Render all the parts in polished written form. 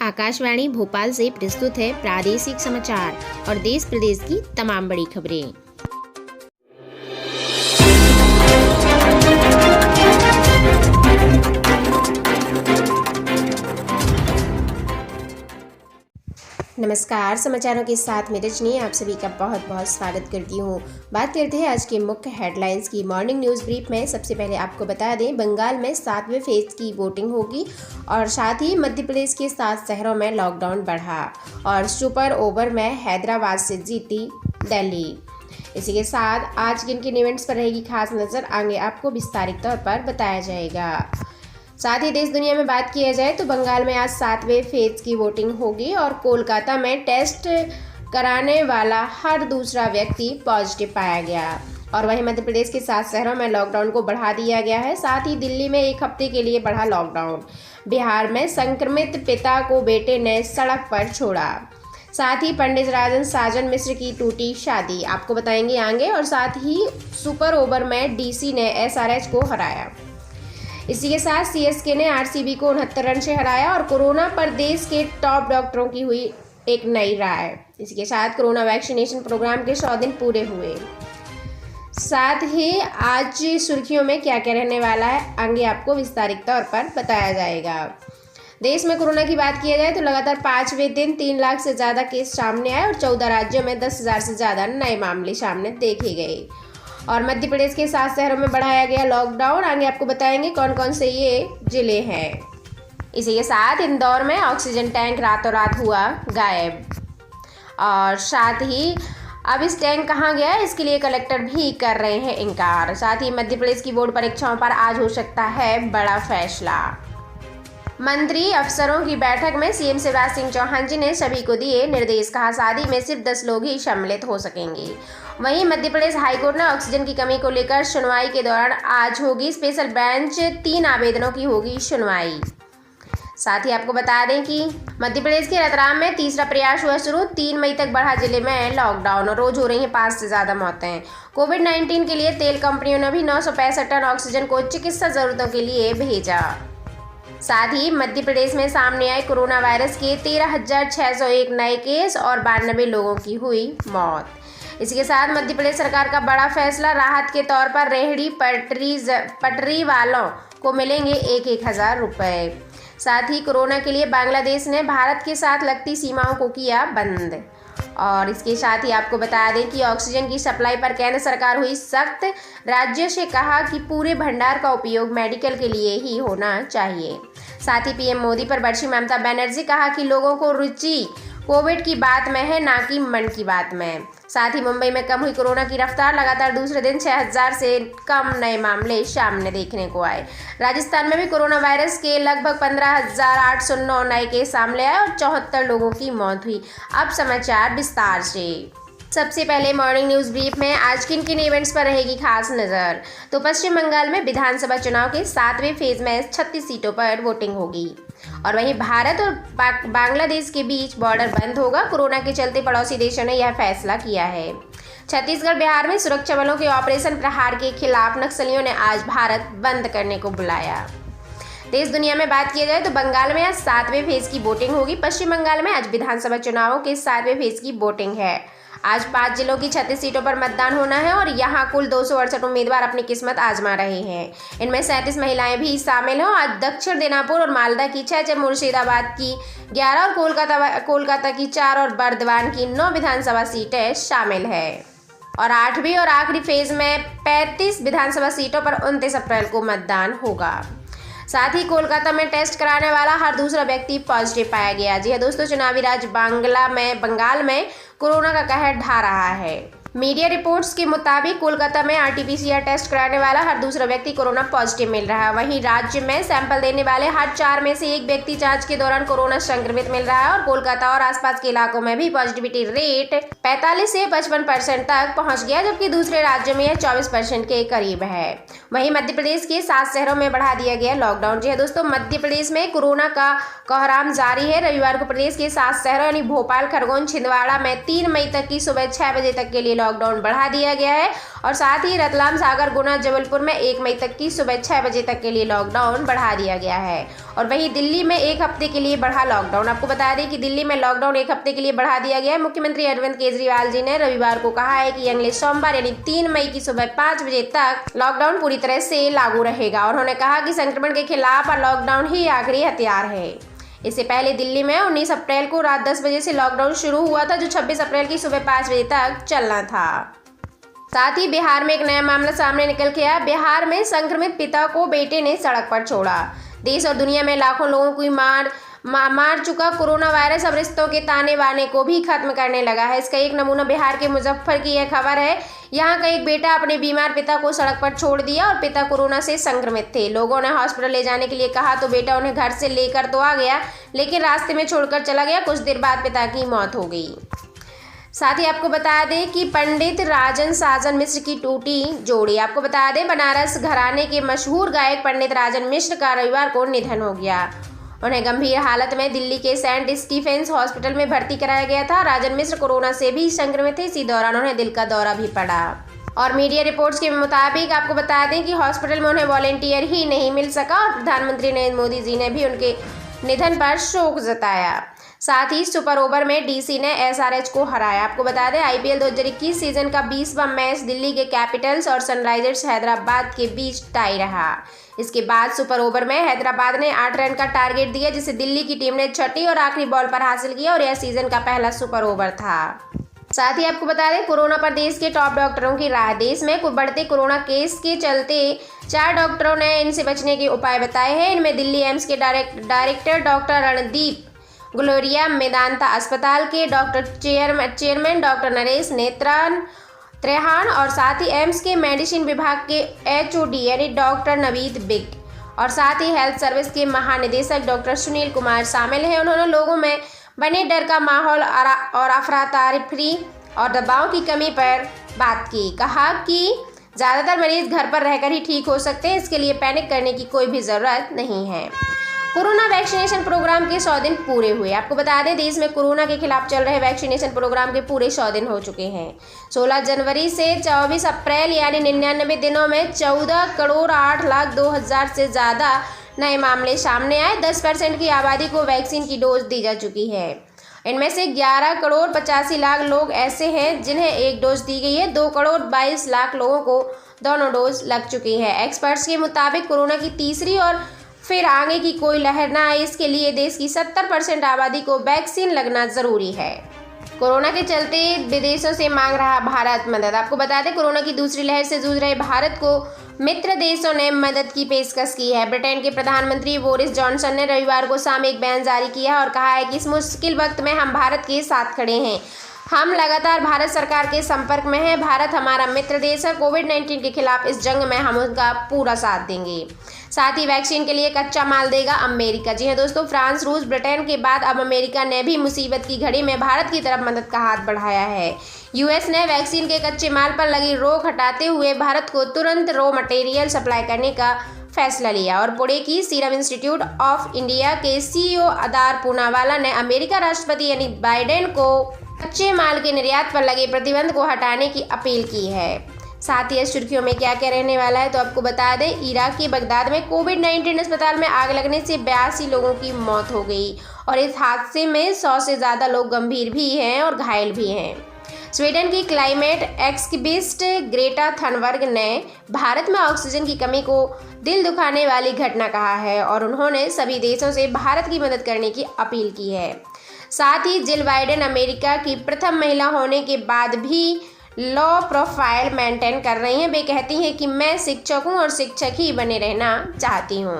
आकाशवाणी भोपाल से प्रस्तुत है प्रादेशिक समाचार और देश प्रदेश की तमाम बड़ी खबरें। नमस्कार, समाचारों के साथ में रजनी आप सभी का बहुत बहुत स्वागत करती हूँ। बात करते हैं आज के मुख्य हेडलाइंस की। मॉर्निंग न्यूज़ ब्रीफ में सबसे पहले आपको बता दें, बंगाल में 7वें फेज की वोटिंग होगी और साथ ही मध्य प्रदेश के 7 शहरों में लॉकडाउन बढ़ा और सुपर ओवर में हैदराबाद से जीती दिल्ली। इसी के साथ आज किन किन इवेंट्स पर रहेगी खास नज़र, आगे आपको विस्तारित तौर पर बताया जाएगा। साथ ही देश दुनिया में बात किया जाए तो बंगाल में आज 7वें फेज की वोटिंग होगी और कोलकाता में टेस्ट कराने वाला हर दूसरा व्यक्ति पॉजिटिव पाया गया और वहीं मध्य प्रदेश के 7 शहरों में लॉकडाउन को बढ़ा दिया गया है। साथ ही दिल्ली में 1 हफ्ते के लिए बढ़ा लॉकडाउन। बिहार में संक्रमित पिता को बेटे ने सड़क पर छोड़ा। साथ ही पंडित राजन साजन मिश्र की टूटी शादी, आपको बताएंगे आगे। और साथ ही सुपर ओवर में डीसी ने एसआरएच को हराया। इसी के साथ सीएसके ने आरसीबी को 69 रन से हराया और कोरोना पर देश के टॉप डॉक्टरों की हुई एक नई राय। इसी के साथ कोरोना वैक्सीनेशन प्रोग्राम के 100 दिन पूरे हुए। साथ ही आज सुर्खियों में क्या क्या रहने वाला है, आगे आपको विस्तारित तौर पर बताया जाएगा। देश में कोरोना की बात किया जाए तो लगातार 5वें दिन 3 लाख से ज़्यादा केस सामने आए और 14 राज्यों में 10,000 से ज़्यादा नए मामले सामने देखे गए और मध्य प्रदेश के 7 शहरों में बढ़ाया गया लॉकडाउन। आगे आपको बताएंगे कौन कौन से ये जिले हैं। इसी के साथ इंदौर में ऑक्सीजन टैंक रातों रात हुआ गायब और साथ ही अब इस टैंक कहाँ गया इसके लिए कलेक्टर भी कर रहे हैं इनकार। साथ ही मध्य प्रदेश की बोर्ड परीक्षाओं पर आज हो सकता है बड़ा फैसला। मंत्री अफसरों की बैठक में सीएम शिवराज सिंह चौहान जी ने सभी को दिए निर्देश, कहा शादी में सिर्फ 10 लोग ही सम्मिलित हो सकेंगे। वहीं मध्य प्रदेश हाईकोर्ट ने ऑक्सीजन की कमी को लेकर सुनवाई के दौरान आज होगी स्पेशल बेंच, 3 आवेदनों की होगी सुनवाई। साथ ही आपको बता दें कि मध्य प्रदेश के रतलाम में तीसरा प्रयास हुआ शुरू। 3 मई तक बढ़ा जिले में लॉकडाउन और रोज हो रही हैं 5 से ज़्यादा मौतें। कोविड-19 के लिए तेल कंपनियों ने भी 965 टन ऑक्सीजन को चिकित्सा जरूरतों के लिए भेजा। साथ ही मध्य प्रदेश में सामने आए कोरोना वायरस के 13,601 नए केस और 92 लोगों की हुई मौत। इसी के साथ मध्य प्रदेश सरकार का बड़ा फैसला, राहत के तौर पर रेहड़ी पटरी वालों को मिलेंगे 1,000 रुपये। साथ ही कोरोना के लिए बांग्लादेश ने भारत के साथ लगती सीमाओं को किया बंद और इसके साथ ही आपको बता दें कि ऑक्सीजन की सप्लाई पर केंद्र सरकार हुई सख्त। राज्यों से कहा कि पूरे भंडार का उपयोग मेडिकल के लिए ही होना चाहिए। साथ ही पीएम मोदी पर बरसी ममता बनर्जी, कहा कि लोगों को रुचि कोविड की बात में है, ना कि मन की बात में। साथ ही मुंबई में कम हुई कोरोना की रफ्तार, लगातार दूसरे दिन 6,000 से कम नए मामले सामने देखने को आए। राजस्थान में भी कोरोना वायरस के लगभग 15,809 नए केस सामने आए और 74 लोगों की मौत हुई। अब समाचार विस्तार से। सबसे पहले मॉर्निंग न्यूज़ ब्रीफ में आज किन किन इवेंट्स पर रहेगी खास नज़र, तो पश्चिम बंगाल में विधानसभा चुनाव के 7वें फेज में 36 सीटों पर वोटिंग होगी और वहीं भारत और बांग्लादेश के बीच बॉर्डर बंद होगा। कोरोना के चलते पड़ोसी देशों ने यह फैसला किया है। छत्तीसगढ़ बिहार में सुरक्षा बलों के ऑपरेशन प्रहार के खिलाफ नक्सलियों ने आज भारत बंद करने को बुलाया। देश दुनिया में बात किया जाए तो बंगाल में आज 7वें फेज की वोटिंग होगी। पश्चिम बंगाल में आज विधानसभा चुनावों के 7वें फेज की वोटिंग है। आज 5 जिलों की 36 सीटों पर मतदान होना है और यहाँ कुल 268 उम्मीदवार अपनी किस्मत आजमा रहे हैं। इनमें 37 महिलाएं भी शामिल हैं। आज दक्षिण दिनाजपुर और मालदा की 6, मुर्शिदाबाद की 11 और कोलकाता की 4 और बर्दवान की 9 विधानसभा सीटें शामिल है और 8वीं और आखिरी फेज में 35 विधानसभा सीटों पर 29 अप्रैल को मतदान होगा। साथ ही कोलकाता में टेस्ट कराने वाला हर दूसरा व्यक्ति पॉजिटिव पाया गया। जी हाँ दोस्तों, चुनावी राज्य बंगाल में कोरोना का कहर ढा रहा है। मीडिया रिपोर्ट्स के मुताबिक कोलकाता में आरटीपीसीआर टेस्ट कराने वाला हर दूसरा व्यक्ति कोरोना पॉजिटिव मिल रहा है। वहीं राज्य में सैंपल देने वाले हर 4 में से 1 व्यक्ति जांच के दौरान कोरोना संक्रमित मिल रहा है और कोलकाता और आसपास के इलाकों में भी पॉजिटिविटी रेट 45 से 55% तक पहुंच गया, जबकि दूसरे राज्यों में यह 24% के करीब है। वहीं मध्य प्रदेश के 7 शहरों में बढ़ा दिया गया लॉकडाउन। जी दोस्तों, मध्य प्रदेश में कोरोना का कोहराम जारी है। रविवार को प्रदेश के 7 शहरों यानी भोपाल, खरगोन, छिंदवाड़ा में 3 मई तक की सुबह 6 बजे तक के लिए लॉकडाउन बढ़ा दिया गया है और साथ ही रतलाम, सागर, गुना, जबलपुर में 1 मई तक की सुबह 6 बजे तक के लिए लॉकडाउन बढ़ा दिया गया है। और वहीं दिल्ली में 1 हफ्ते के लिए बढ़ा लॉकडाउन। आपको बता दें कि दिल्ली में लॉकडाउन 1 हफ्ते के लिए बढ़ा दिया गया है। मुख्यमंत्री अरविंद केजरीवाल जी ने रविवार को कहा है कि अगले सोमवार यानी 3 मई की सुबह 5 बजे तक लॉकडाउन पूरी तरह से लागू रहेगा। और उन्होंने कहा कि संक्रमण के खिलाफ लॉकडाउन ही आखिरी हथियार है। इससे पहले दिल्ली में 19 अप्रैल को रात 10 बजे से लॉकडाउन शुरू हुआ था, जो 26 अप्रैल की सुबह 5 बजे तक चलना था। साथ ही बिहार में एक नया मामला सामने निकल के आया। बिहार में संक्रमित पिता को बेटे ने सड़क पर छोड़ा। देश और दुनिया में लाखों लोगों की मार चुका कोरोना वायरस अब रिश्तों के ताने बाने को भी खत्म करने लगा है। इसका एक नमूना बिहार के मुजफ्फर की यह खबर है। यहाँ का एक बेटा अपने बीमार पिता को सड़क पर छोड़ दिया और पिता कोरोना से संक्रमित थे। लोगों ने हॉस्पिटल ले जाने के लिए कहा तो बेटा उन्हें घर से लेकर तो आ गया, लेकिन रास्ते में छोड़कर चला गया। कुछ देर बाद पिता की मौत हो गई। साथ ही आपको बता दें कि पंडित राजन साजन मिश्र की टूटी जोड़ी। आपको बता दें बनारस घराने के मशहूर गायक पंडित राजन मिश्र का रविवार को निधन हो गया। उन्हें गंभीर हालत में दिल्ली के सेंट स्टीफेंस हॉस्पिटल में भर्ती कराया गया था। राजन मिश्र कोरोना से भी संक्रमित थे। इसी दौरान उन्हें दिल का दौरा भी पड़ा और मीडिया रिपोर्ट्स के मुताबिक आपको बता दें कि हॉस्पिटल में उन्हें वॉलेंटियर ही नहीं मिल सका और प्रधानमंत्री नरेंद्र मोदी जी ने भी उनके निधन पर शोक जताया। साथ ही सुपर ओवर में डीसी ने एसआरएच को हराया। आपको बता दें आईपीएल 2021 सीजन का 20वां मैच दिल्ली के कैपिटल्स और सनराइजर्स हैदराबाद के बीच टाई रहा। इसके बाद सुपर ओवर में हैदराबाद ने 8 रन का टारगेट दिया, जिसे दिल्ली की टीम ने छठी और आखिरी बॉल पर हासिल किया और यह सीजन का पहला सुपर ओवर था। साथ ही आपको बता दें कोरोना पर देश के टॉप डॉक्टरों की राय। देश में बढ़ते कोरोना केस के चलते 4 डॉक्टरों ने इनसे बचने के उपाय बताए हैं। इनमें दिल्ली एम्स के डायरेक्टर डॉक्टर रणदीप गुलेरिया, मेदांता अस्पताल के चेयरमैन डॉक्टर नरेश त्रेहान और साथ ही एम्स के मेडिसिन विभाग के एचओडी यानी डॉक्टर नवीद बिग और साथ ही हेल्थ सर्विस के महानिदेशक डॉक्टर सुनील कुमार शामिल हैं। उन्होंने लोगों में बने डर का माहौल और अफरा-तफरी और दबाव की कमी पर बात की। कहा कि ज़्यादातर मरीज घर पर रहकर ही ठीक हो सकते हैं, इसके लिए पैनिक करने की कोई भी ज़रूरत नहीं है। कोरोना वैक्सीनेशन प्रोग्राम के 100 दिन पूरे हुए। आपको बता दें देश में कोरोना के खिलाफ चल रहे वैक्सीनेशन प्रोग्राम के पूरे 100 दिन हो चुके हैं। 16 जनवरी से 24 अप्रैल यानी 99 दिनों में 14,08,02,000 से ज़्यादा नए मामले सामने आए। 10% की आबादी को वैक्सीन की डोज दी जा चुकी है। इनमें से 11,85,00,000 लोग ऐसे हैं जिन्हें 1 डोज दी गई है। 2,22,00,000 लोगों को दोनों डोज लग चुकी है। एक्सपर्ट्स के मुताबिक कोरोना की तीसरी और फिर आगे की कोई लहर ना आए, इसके लिए देश की 70% आबादी को वैक्सीन लगना जरूरी है। कोरोना के चलते विदेशों से मांग रहा भारत मदद। आपको बता दें कोरोना की दूसरी लहर से जूझ रहे भारत को मित्र देशों ने मदद की पेशकश की है। ब्रिटेन के प्रधानमंत्री बोरिस जॉनसन ने रविवार को शाम एक बयान जारी किया और कहा है कि इस मुश्किल वक्त में हम भारत के साथ खड़े हैं। हम लगातार भारत सरकार के संपर्क में हैं। भारत हमारा मित्र देश है। कोविड-19 के खिलाफ इस जंग में हम उनका पूरा साथ देंगे। साथ ही वैक्सीन के लिए कच्चा माल देगा अमेरिका। जी हां दोस्तों, फ्रांस, रूस, ब्रिटेन के बाद अब अमेरिका ने भी मुसीबत की घड़ी में भारत की तरफ मदद का हाथ बढ़ाया है। यूएस ने वैक्सीन के कच्चे माल पर लगी रोक हटाते हुए भारत को तुरंत रॉ मटेरियल सप्लाई करने का फैसला लिया और पुणे की सीरम इंस्टीट्यूट ऑफ इंडिया के सीईओ अदार पूनावाला ने अमेरिका राष्ट्रपति यानी बाइडेन को कच्चे माल के निर्यात पर लगे प्रतिबंध को हटाने की अपील की है। साथ ही इस सुर्खियों में क्या क्या रहने वाला है तो आपको बता दें इराक के बगदाद में कोविड-19 अस्पताल में आग लगने से 82 लोगों की मौत हो गई और इस हादसे में 100 से ज़्यादा लोग गंभीर भी हैं और घायल भी हैं। स्वीडन की क्लाइमेट एक्टिविस्ट ग्रेटा थनबर्ग ने भारत में ऑक्सीजन की कमी को दिल दुखाने वाली घटना कहा है और उन्होंने सभी देशों से भारत की मदद करने की अपील की है। साथ ही जिल बाइडेन अमेरिका की प्रथम महिला होने के बाद भी लो प्रोफाइल मेंटेन कर रही हैं। वे कहती हैं कि मैं शिक्षक हूं और शिक्षक ही बने रहना चाहती हूं।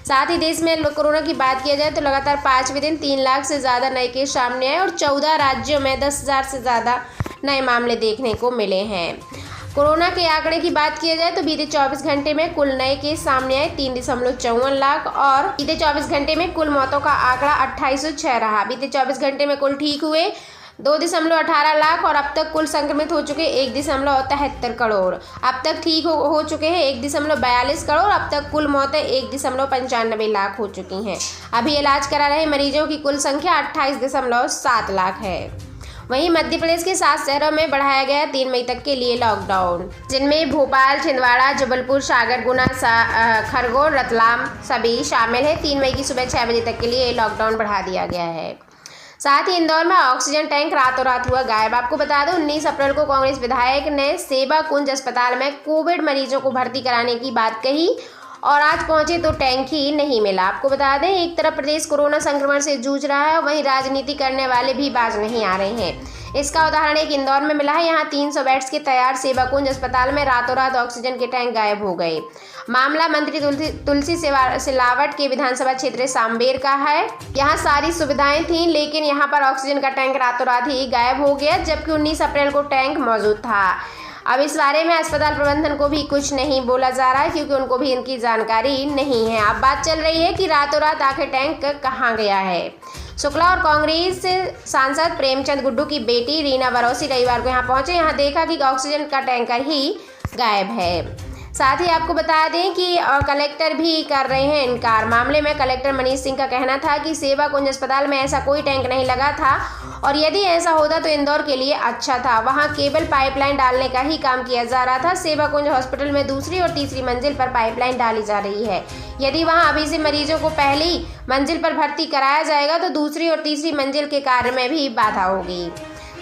साथ ही देश में कोरोना की बात किया जाए तो लगातार 5वें दिन 3 लाख से ज़्यादा नए केस सामने आए और 14 राज्यों में 10,000 से ज़्यादा नए मामले देखने को मिले हैं। कोरोना के आंकड़े की बात किया जाए तो बीते 24 घंटे में कुल नए केस सामने आए 3.54 लाख और बीते 24 घंटे में कुल मौतों का आंकड़ा 2806 रहा। बीते 24 घंटे में कुल ठीक हुए 2.18 लाख और अब तक कुल संक्रमित हो चुके 1.73 करोड़। अब तक ठीक हो चुके हैं 1.42 करोड़। अब तक कुल मौतें 1.95 लाख हो चुकी हैं। अभी इलाज करा रहे मरीजों की कुल संख्या 28.7 लाख है। वहीं मध्य प्रदेश के 7 शहरों में बढ़ाया गया 3 मई तक के लिए लॉकडाउन, जिनमें भोपाल, छिंदवाड़ा, जबलपुर, सागर, गुना, खरगोन, रतलाम सभी शामिल है। 3 मई की सुबह 6 बजे तक के लिए लॉकडाउन बढ़ा दिया गया है। साथ ही इंदौर में ऑक्सीजन टैंक रातों रात हुआ गायब। आपको बता दें 19 अप्रैल को कांग्रेस विधायक ने सेवा कुंज अस्पताल में कोविड मरीजों को भर्ती कराने की बात कही और आज पहुंचे तो टैंक ही नहीं मिला। आपको बता दें एक तरफ प्रदेश कोरोना संक्रमण से जूझ रहा है, वहीं राजनीति करने वाले भी बाज नहीं आ रहे हैं। इसका उदाहरण एक इंदौर में मिला है। यहाँ 300 बेड्स के तैयार सेवा कुंज अस्पताल में रातों रात ऑक्सीजन के टैंक गायब हो गए। मामला मंत्री तुलसी सिलावट के विधानसभा क्षेत्र सांबेर का है। यहाँ सारी सुविधाएं थीं, लेकिन यहाँ पर ऑक्सीजन का टैंक रातों रात ही गायब हो गया, जबकि 19 अप्रैल को टैंक मौजूद था। अब इस बारे में अस्पताल प्रबंधन को भी कुछ नहीं बोला जा रहा है, क्योंकि उनको भी इनकी जानकारी नहीं है। अब बात चल रही है कि रातों रात आखिर टैंक कहाँ गया है। शुक्ला और कांग्रेस सांसद प्रेमचंद गुड्डू की बेटी रीना बरौसी रविवार को यहाँ पहुंचे। यहाँ देखा कि ऑक्सीजन का टैंकर ही गायब है। साथ ही आपको बता दें कि कलेक्टर भी कर रहे हैं इनकार। मामले में कलेक्टर मनीष सिंह का कहना था कि सेवा कुंज अस्पताल में ऐसा कोई टैंक नहीं लगा था और यदि ऐसा होता तो इंदौर के लिए अच्छा था। वहां केबल पाइपलाइन डालने का ही काम किया जा रहा था। सेवा कुंज हॉस्पिटल में दूसरी और तीसरी मंजिल पर पाइपलाइन डाली जा रही है। यदि वहां अभी से मरीजों को पहली मंजिल पर भर्ती कराया जाएगा तो दूसरी और तीसरी मंजिल के कार्य में भी बाधा होगी।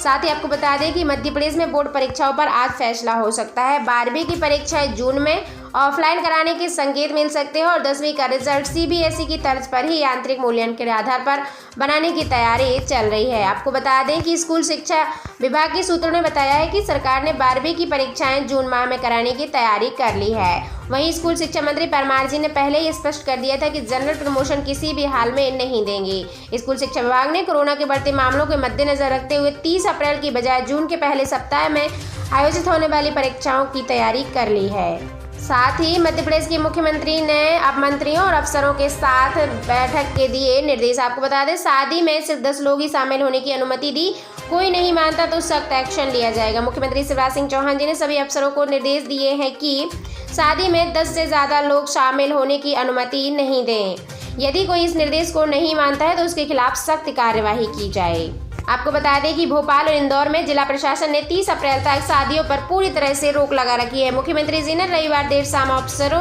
साथ ही आपको बता दें कि मध्य प्रदेश में बोर्ड परीक्षाओं पर आज फैसला हो सकता है। 12वीं की परीक्षाएं जून में ऑफलाइन कराने के संकेत मिल सकते हैं और 10वीं का रिजल्ट सीबीएसई की तर्ज पर ही आंतरिक मूल्यांकन के आधार पर बनाने की तैयारी चल रही है। आपको बता दें कि स्कूल शिक्षा विभाग के सूत्रों ने बताया है कि सरकार ने 12वीं की परीक्षाएं जून माह में कराने की तैयारी कर ली है। वहीं स्कूल शिक्षा मंत्री परमार जी ने पहले ही स्पष्ट कर दिया था कि जनरल प्रमोशन किसी भी हाल में नहीं देंगे। स्कूल शिक्षा विभाग ने कोरोना के बढ़ते मामलों के मद्देनजर रखते हुए 30 अप्रैल की बजाय जून के पहले सप्ताह में आयोजित होने वाली परीक्षाओं की तैयारी कर ली है। साथ ही मध्य प्रदेश के मुख्यमंत्री ने अब मंत्रियों और अफसरों के साथ बैठक के दिए निर्देश। आपको बता दें शादी में सिर्फ 10 लोग ही शामिल होने की अनुमति दी। कोई नहीं मानता तो सख्त एक्शन लिया जाएगा। मुख्यमंत्री शिवराज सिंह चौहान जी ने सभी अफसरों को निर्देश दिए हैं कि शादी में 10 से ज़्यादा लोग शामिल होने की अनुमति नहीं दें। यदि कोई इस निर्देश को नहीं मानता है तो उसके खिलाफ सख्त कार्यवाही की जाए। आपको बता दें कि भोपाल और इंदौर में जिला प्रशासन ने 30 अप्रैल तक शादियों पर पूरी तरह से रोक लगा रखी है। मुख्यमंत्री जी ने रविवार देर शाम अफसरों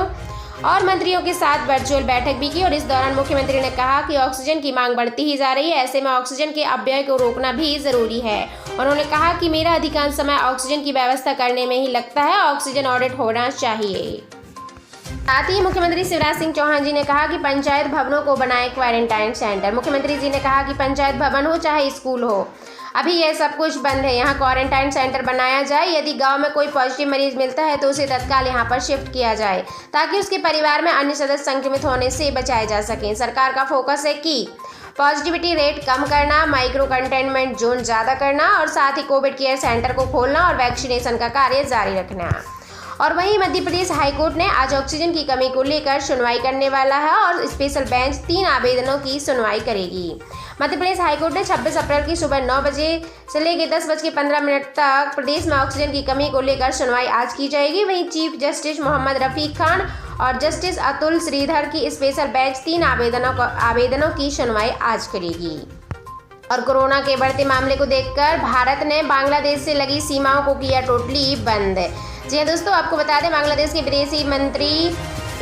और मंत्रियों के साथ वर्चुअल बैठक भी की और इस दौरान मुख्यमंत्री ने कहा कि ऑक्सीजन की मांग बढ़ती ही जा रही है, ऐसे में ऑक्सीजन के अपव्यय को रोकना भी जरूरी है। उन्होंने कहा कि मेरा अधिकांश समय ऑक्सीजन की व्यवस्था करने में ही लगता है, ऑक्सीजन ऑडिट होना चाहिए। साथ ही मुख्यमंत्री शिवराज सिंह चौहान जी ने कहा कि पंचायत भवनों को बनाए क्वारंटाइन सेंटर। मुख्यमंत्री जी ने कहा कि पंचायत भवन हो चाहे स्कूल हो, अभी यह सब कुछ बंद है, यहाँ क्वारंटाइन सेंटर बनाया जाए। यदि गांव में कोई पॉजिटिव मरीज मिलता है तो उसे तत्काल यहाँ पर शिफ्ट किया जाए ताकि उसके परिवार में अन्य सदस्य संक्रमित होने से बचाए जा सकें। सरकार का फोकस है कि पॉजिटिविटी रेट कम करना, माइक्रो कंटेनमेंट जोन ज़्यादा करना और साथ ही कोविड केयर सेंटर को खोलना और वैक्सीनेशन का कार्य जारी रखना। और वहीं मध्य प्रदेश हाईकोर्ट ने आज ऑक्सीजन की कमी को लेकर सुनवाई करने वाला है और स्पेशल बेंच 3 आवेदनों की सुनवाई करेगी। मध्य प्रदेश हाईकोर्ट ने 26 अप्रैल की सुबह 9 बजे से लेकर 10:15 तक प्रदेश में ऑक्सीजन की कमी को लेकर सुनवाई आज की जाएगी। वहीं चीफ जस्टिस मोहम्मद रफीक खान और जस्टिस अतुल श्रीधर की स्पेशल बेंच 3 आवेदनों की सुनवाई आज करेगी। और कोरोना के बढ़ते मामले को देखकर भारत ने बांग्लादेश से लगी सीमाओं को किया टोटली बंद। जी हाँ दोस्तों, आपको बता दें बांग्लादेश के विदेशी मंत्री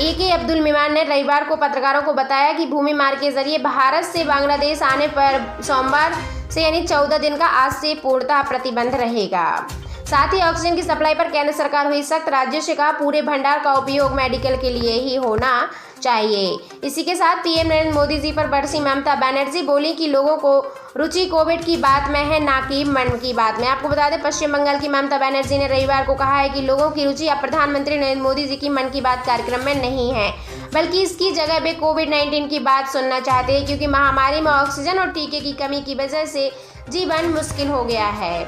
AK अब्दुल मेमन ने रविवार को पत्रकारों को बताया कि भूमि मार्ग के जरिए भारत से बांग्लादेश आने पर सोमवार से यानी 14 दिन का आज से पूर्णतः प्रतिबंध रहेगा। साथ ही ऑक्सीजन की सप्लाई पर केंद्र सरकार हुई सख्त, राज्यों से कहा पूरे भंडार का उपयोग मेडिकल के लिए ही होना चाहिए। इसी के साथ पीएम नरेंद्र मोदी जी पर बरसी ममता बनर्जी, बोली कि लोगों को रुचि कोविड की बात में है, ना कि मन की बात में। आपको बता दें पश्चिम बंगाल की ममता बनर्जी ने रविवार को कहा है कि लोगों की रुचि अब प्रधानमंत्री नरेंद्र मोदी जी की मन की बात कार्यक्रम में नहीं है, बल्कि इसकी जगह वे कोविड-19 की बात सुनना चाहते हैं, क्योंकि महामारी में ऑक्सीजन और टीके की कमी की वजह से जीवन मुश्किल हो गया है।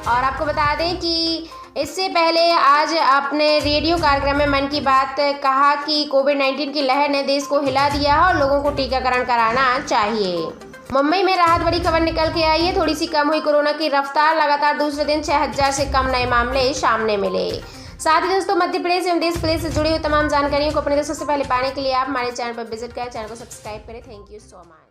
और आपको बता दें कि इससे पहले आज अपने रेडियो कार्यक्रम में मन की बात कहा कि कोविड-19 की लहर ने देश को हिला दिया है और लोगों को टीकाकरण कराना चाहिए। मुंबई में राहत भरी खबर निकल के आई है, थोड़ी सी कम हुई कोरोना की रफ्तार, लगातार दूसरे दिन 6000 से कम नए मामले सामने मिले। साथ ही दोस्तों मध्य प्रदेश एवं देश प्रदेश से जुड़ी हुई तमाम जानकारियों को अपने दोस्तों से पहले पाने के लिए आप हमारे चैनल पर विजिट करें, चैनल को सब्सक्राइब करें। Thank you so much.